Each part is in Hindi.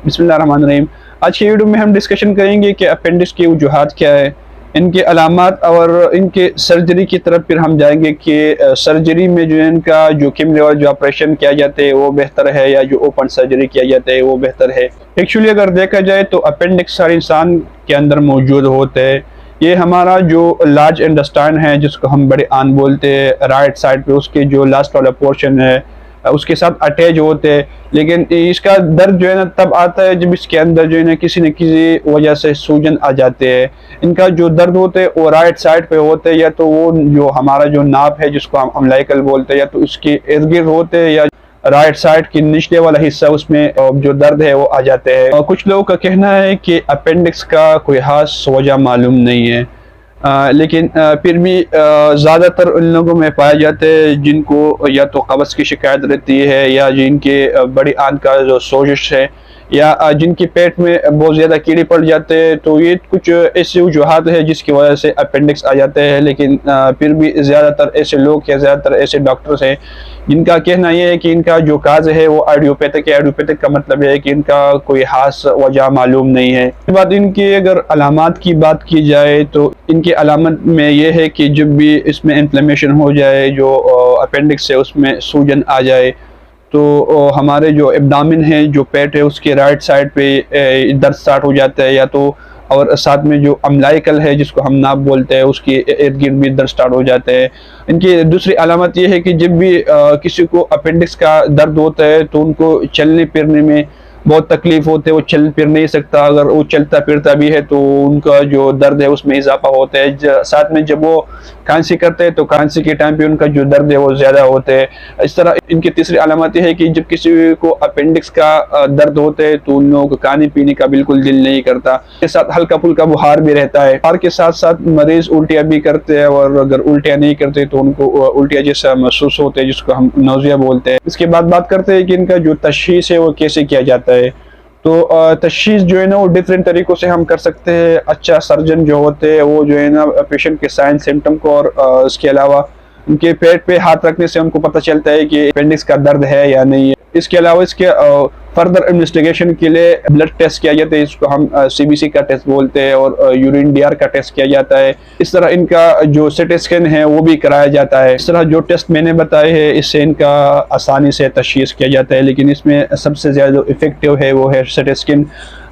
बिस्मिल्लाहिर्रहमानिर्रहीम। आज की वीडियो में हम डिस्कशन करेंगे कि अपेंडिक्स की वजूहात क्या है, इनके अलामात और इनके सर्जरी की तरफ फिर हम जाएंगे कि सर्जरी में जो है इनका जो कीमो और जो ऑपरेशन किया जाता है वो बेहतर है या जो ओपन सर्जरी किया जाता है वो बेहतर है। एक्चुअली अगर देखा जाए तो अपेंडिक्स हर इंसान के अंदर मौजूद होते हैं। ये हमारा जो लार्ज इंटेस्टाइन है जिसको हम बड़े आन बोलते हैं राइट साइड पे, उसके जो लास्ट वाला पोर्शन है उसके साथ अटैच होते हैं। लेकिन इसका दर्द जो है ना तब आता है जब इसके अंदर जो है ना किसी वजह से सूजन आ जाते हैं। इनका जो दर्द होते हैं वो राइट साइड पे होते हैं, या तो वो जो हमारा जो नाप है जिसको हम अम्लाइकल बोलते हैं, या तो इसके इर्द गिर्द होते हैं, या राइट साइड की निचले वाला हिस्सा उसमें जो दर्द है वो आ जाते हैं। कुछ लोगों का कहना है कि अपेंडिक्स का कोई खास वजह मालूम नहीं है, लेकिन फिर भी ज़्यादातर उन लोगों में पाए जाते हैं जिनको या तो कब्ज़ की शिकायत रहती है, या जिनके बड़ी आंत का जो सोजिश है, या जिनके पेट में बहुत ज़्यादा कीड़े पड़ जाते हैं। तो ये कुछ ऐसी वजूहात है जिसकी वजह से अपेंडिक्स आ जाते हैं। लेकिन फिर भी ज़्यादातर ऐसे लोग या ज़्यादातर ऐसे डॉक्टर्स हैं जिनका कहना यह है कि इनका जो काज है वो आइडियोपैथिक है। आइडियोपैथिक का मतलब है कि इनका कोई खास वजह मालूम नहीं है। इसके बाद इनकी अगर अलामात की बात की जाए तो इनकी अलामत में ये है कि जब भी इसमें इन्फ्लेमेशन हो जाए, जो अपेंडिक्स है उसमें सूजन आ जाए, तो हमारे जो एब्डामिन है, जो पेट है, उसके राइट साइड पे दर्द स्टार्ट हो जाता है, या तो और साथ में जो अम्लाइकल है जिसको हम नाप बोलते हैं उसके इर्द गिर्द भी दर्द स्टार्ट हो जाते हैं। इनकी दूसरी अलामत ये है कि जब भी किसी को अपेंडिक्स का दर्द होता है तो उनको चलने फिरने में बहुत तकलीफ होते है, वो चल फिर नहीं सकता। अगर वो चलता फिरता भी है तो उनका जो दर्द है उसमें इजाफा होता है। साथ में जब वो खांसी करते हैं तो खांसी के टाइम पे उनका जो दर्द है वो ज़्यादा होता है। इस तरह इनकी तीसरी अलामत है कि जब किसी को अपेंडिक्स का दर्द होता है तो उन लोगों को खाने पीने का बिल्कुल दिल नहीं करता। इसके साथ हल्का फुल्का बुखार भी रहता है। बुखार के साथ साथ मरीज उल्टियाँ भी करते हैं, और अगर उल्टियाँ नहीं करते तो उनको उल्टियाँ जैसा महसूस होते हैं जिसको हम नौजिया बोलते हैं। इसके बाद बात करते हैं कि इनका जो तशखीस है वो कैसे किया जाता है। तो तशखीस जो है ना वो डिफरेंट तरीकों से हम कर सकते हैं। अच्छा सर्जन जो होते हैं वो जो है ना पेशेंट के साइन सिम्टम को और इसके अलावा उनके पेट पे हाथ रखने से उनको पता चलता है कि अपेंडिक्स का दर्द है या नहीं है। इसके अलावा इसके फर्दर इन्वेस्टिगेशन के लिए ब्लड टेस्ट किया जाता है, इसको हम सीबीसी का टेस्ट बोलते हैं, और यूरिन डीआर का टेस्ट किया जाता है। इस तरह इनका जो सीटी स्कैन है वो भी कराया जाता है। इस तरह जो टेस्ट मैंने बताए हैं इससे इनका आसानी से तशखीस किया जाता है। लेकिन इसमें सबसे ज़्यादा इफेक्टिव है वो है सीटी स्कैन।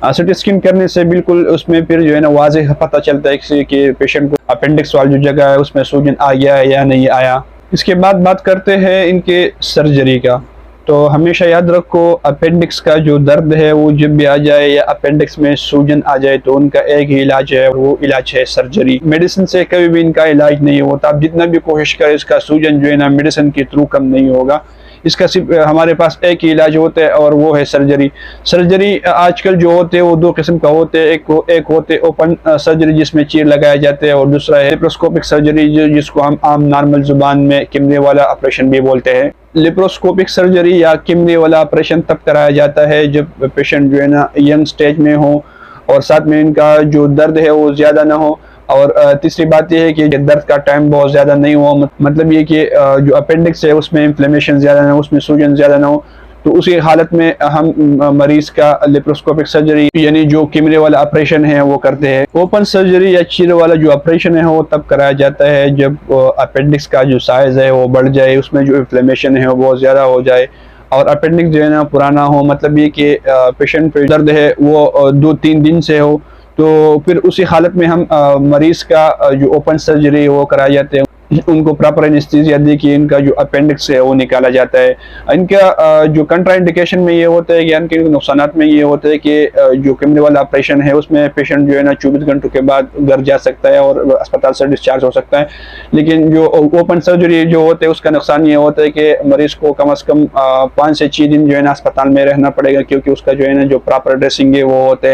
सीटी स्कैन करने से बिल्कुल उसमें फिर जो है ना वाज़ेह पता चलता है कि पेशेंट को अपेंडिक्स वाली जो जगह है उसमें सूजन आ गया है या नहीं आया। इसके बाद बात करते हैं इनके सर्जरी का। तो हमेशा याद रखो, अपेंडिक्स का जो दर्द है वो जब भी आ जाए या अपेंडिक्स में सूजन आ जाए तो उनका एक ही इलाज है, वो इलाज है सर्जरी। मेडिसिन से कभी भी इनका इलाज नहीं होता। आप जितना भी कोशिश करें इसका सूजन जो है ना मेडिसिन के थ्रू कम नहीं होगा। इसका सिर्फ हमारे पास एक ही इलाज होता है और वो है सर्जरी। सर्जरी आजकल जो होते हैं वो दो किस्म का होते हैं। एक होते ओपन सर्जरी जिसमें चीर लगाए जाते हैं, और दूसरा है लेप्रोस्कोपिक सर्जरी जिसको हम आम नॉर्मल जुबान में किमने वाला ऑपरेशन भी बोलते हैं। लेप्रोस्कोपिक सर्जरी या किमने वाला ऑपरेशन तब कराया जाता है जब पेशेंट जो है ना यंग स्टेज में हो, और साथ में इनका जो दर्द है वो ज़्यादा ना हो, और तीसरी बात यह है कि दर्द का टाइम बहुत ज़्यादा नहीं हुआ। मतलब ये कि जो अपेंडिक्स है उसमें इन्फ्लेमेशन ज़्यादा ना हो, उसमें सूजन ज़्यादा ना हो। तो उसी हालत में हम मरीज का लेप्रोस्कोपिक सर्जरी यानी जो कीमरे वाला ऑपरेशन है वो करते हैं। ओपन सर्जरी या चीरे वाला जो ऑपरेशन है वो तब कराया जाता है जब अपेंडिक्स का जो साइज़ है वो बढ़ जाए, उसमें जो इन्फ्लेमेशन है वो बहुत ज़्यादा हो जाए, और अपेंडिक्स जो है ना पुराना हो। मतलब ये कि पेशेंट पे दर्द है वो 2-3 दिन से हो, तो फिर उसी हालत में हम मरीज का जो ओपन सर्जरी है वो कराए जाते हैं। उनको प्रॉपर एनेस्थीसिया दे कि इनका जो अपेंडिक्स है वो निकाला जाता है। इनका जो कंट्राइंडिकेशन में ये होता है कि इनके नुकसानात में ये होता है कि जो कीमने वाला ऑपरेशन है उसमें पेशेंट जो है ना 24 घंटों के बाद घर जा सकता है और अस्पताल से डिस्चार्ज हो सकता है। लेकिन जो ओपन सर्जरी जो होते हैं उसका नुकसान ये होता है कि मरीज को कम से कम 5 से 6 दिन जो है ना अस्पताल में रहना पड़ेगा, क्योंकि उसका जो है ना जो प्रॉपर ड्रेसिंग है वो होते हैं।